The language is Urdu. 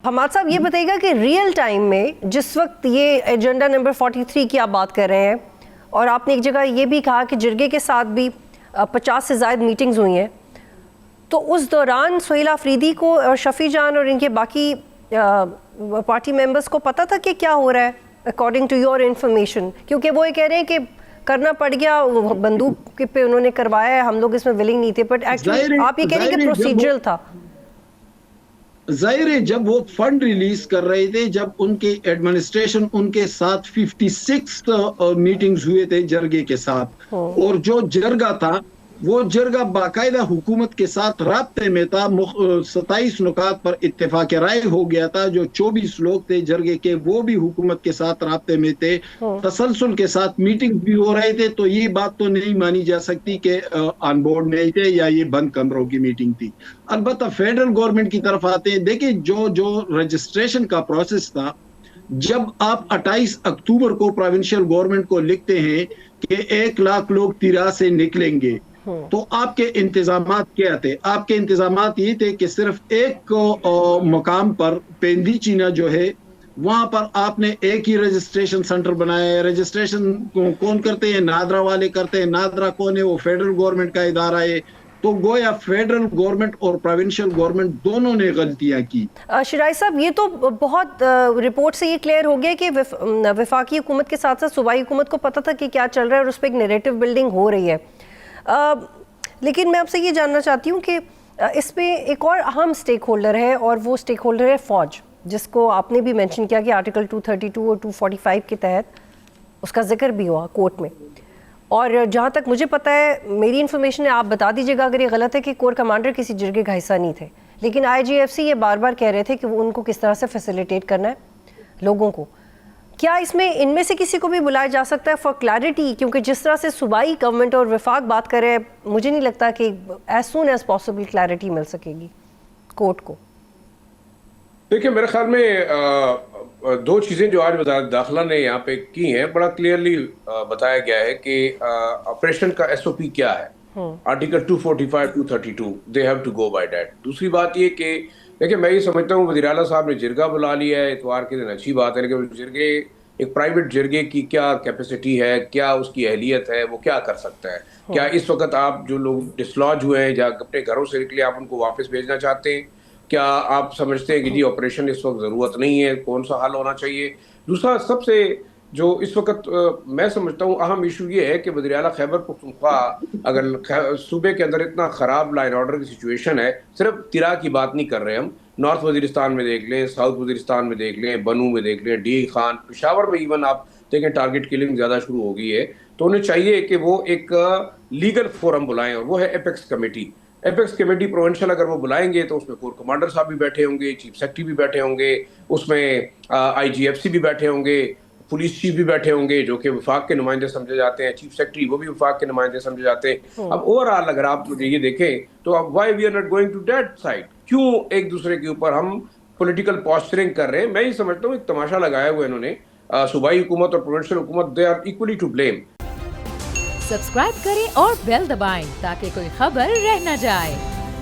حماد صاحب یہ بتائیے گا کہ ریئل ٹائم میں جس وقت یہ ایجنڈا نمبر 43 کی آپ بات کر رہے ہیں اور آپ نے ایک جگہ یہ بھی کہا کہ جرگے کے ساتھ بھی 50 سے زائد میٹنگز ہوئی ہیں، تو اس دوران سہیل آفریدی کو اور شفیع جان اور ان کے باقی پارٹی ممبرز کو پتہ تھا کہ کیا ہو رہا ہے اکارڈنگ ٹو یور انفارمیشن؟ کیونکہ وہ یہ کہہ رہے ہیں کہ کرنا پڑ گیا، بندوق پہ انہوں نے کروایا ہے، ہم لوگ اس میں ولنگ نہیں تھے، بٹ ایکچولی آپ یہ کہہ رہے ہیں کہ پروسیجرل تھا۔ ظاہر ہے جب وہ فنڈ ریلیز کر رہے تھے، جب ان کی ایڈمنسٹریشن ان کے ساتھ 56 میٹنگز ہوئے تھے جرگے کے ساتھ، اور جو جرگہ تھا وہ جرگہ باقاعدہ حکومت کے ساتھ رابطے میں تھا، 27 نکات پر اتفاق رائے ہو گیا تھا، جو 24 لوگ تھے جرگے کے وہ بھی حکومت کے ساتھ رابطے میں تھے، تسلسل کے ساتھ میٹنگ بھی ہو رہے تھے، تو یہ بات تو نہیں مانی جا سکتی کہ آن بورڈ نہیں تھے یا یہ بند کمروں کی میٹنگ تھی۔ البتہ فیڈرل گورنمنٹ کی طرف آتے ہیں، دیکھیں جو رجسٹریشن کا پروسیس تھا، جب آپ 28 اکتوبر کو پروونشل گورنمنٹ کو لکھتے ہیں کہ 1 لاکھ لوگ تیرا سے نکلیں گے، تو آپ کے انتظامات کیا تھے؟ آپ کے انتظامات یہ تھے کہ صرف ایک مقام پر پیندی چینا جو ہے وہاں پر آپ نے ایک ہی رجسٹریشن سنٹر بنایا ہے۔ رجسٹریشن کون کرتے ہیں؟ نادرا والے کرتے ہیں۔ نادرا کون ہے؟ وہ فیڈرل گورنمنٹ کا ادارہ ہے۔ تو گویا فیڈرل گورنمنٹ اور پروونشل گورنمنٹ دونوں نے غلطیاں کی۔ شرائع صاحب، یہ تو بہت رپورٹ سے یہ کلیئر ہو گیا کہ وفاقی حکومت کے ساتھ ساتھ صوبائی حکومت کو پتہ تھا کہ کیا چل رہا ہے اور اس پہ ایک نیریٹو بلڈنگ ہو رہی ہے، لیکن میں آپ سے یہ جاننا چاہتی ہوں کہ اس پہ ایک اور اہم سٹیک ہولڈر ہے، اور وہ سٹیک ہولڈر ہے فوج، جس کو آپ نے بھی مینشن کیا کہ آرٹیکل 232 اور 245 کے تحت اس کا ذکر بھی ہوا کورٹ میں، اور جہاں تک مجھے پتہ ہے، میری انفارمیشن ہے، آپ بتا دیجیے گا اگر یہ غلط ہے، کہ کور کمانڈر کسی جرگے کا حصہ نہیں تھے، لیکن IGFC یہ بار بار کہہ رہے تھے کہ وہ ان کو کس طرح سے فیسیلیٹیٹ کرنا ہے لوگوں کو۔ کیا اس میں ان میں سے کسی کو بھی بلایا جا سکتا ہے فار کلیئرٹی؟ کیونکہ جس طرح سے صوبائی گورنمنٹ اور وفاق بات کرے، مجھے نہیں لگتا کہ as soon as possible clarity مل سکے گی کورٹ کو۔ دیکھیں، میرے خیال میں 2 چیزیں جو آج وزارت داخلہ نے یہاں پہ کی ہیں، بڑا کلیئرلی بتایا گیا ہے کہ آپریشن کا SOP کیا ہے۔ Article 245 232 they have to go by that. دوسری بات یہ کہ دیکھیں، میں یہ سمجھتا ہوں وزیر اعلیٰ صاحب نے جرگہ بلا لیا ہے اتوار کے دن، اچھی بات ہے، لیکن جرگے ایک پرائیویٹ جرگے کی کیا کیپیسٹی ہے، کیا اس کی اہلیت ہے، وہ کیا کر سکتا ہے؟ کیا اس وقت آپ جو لوگ ڈسلوج ہوئے ہیں یا اپنے گھروں سے نکلے، آپ ان کو واپس بھیجنا چاہتے ہیں؟ کیا آپ سمجھتے ہیں کہ جی آپریشن اس وقت ضرورت نہیں ہے؟ کون سا حل ہونا چاہیے؟ دوسرا، سب سے جو اس وقت میں سمجھتا ہوں اہم ایشو یہ ہے کہ وزیر اعلیٰ خیبر پختونخوا، اگر صوبے کے اندر اتنا خراب لائن آرڈر کی سچویشن ہے، صرف تیرا کی بات نہیں کر رہے ہم، نارتھ وزیرستان میں دیکھ لیں، ساؤتھ وزیرستان میں دیکھ لیں، بنو میں دیکھ لیں، ڈی خان، پشاور میں ایون آپ دیکھیں ٹارگٹ کلنگ زیادہ شروع ہو گئی ہے، تو انہیں چاہیے کہ وہ ایک لیگل فورم بلائیں، اور وہ ہے apex committee. Apex committee provincial اگر وہ بلائیں گے تو اس میں کور کمانڈر صاحب بھی بیٹھے ہوں گے، چیف سیکرٹری بھی بیٹھے ہوں گے، اس میں IGFC بھی بیٹھے ہوں گے، پولیس چیف بھی بیٹھے ہوں گے جو کہ وفاق کے نمائندے سمجھے جاتے ہیں، چیف سیکرٹری وہ بھی وفاق کے نمائندے سمجھے جاتے ہیں۔ اب اوورآل اگر آپ مجھے یہ دیکھیں تو اب why we are not going to that side, کیوں ایک دوسرے کے اوپر ہم پولیٹیکل پوسچرنگ کر رہے ہیں؟ میں یہ سمجھتا ہوں ایک تماشا لگایا ہوا انہوں نے، صوبائی حکومت اور پروونشل حکومت، they are equally to blame. Subscribe کریں اور بیل دبائیں تاکہ کوئی خبر رہ نہ جائے۔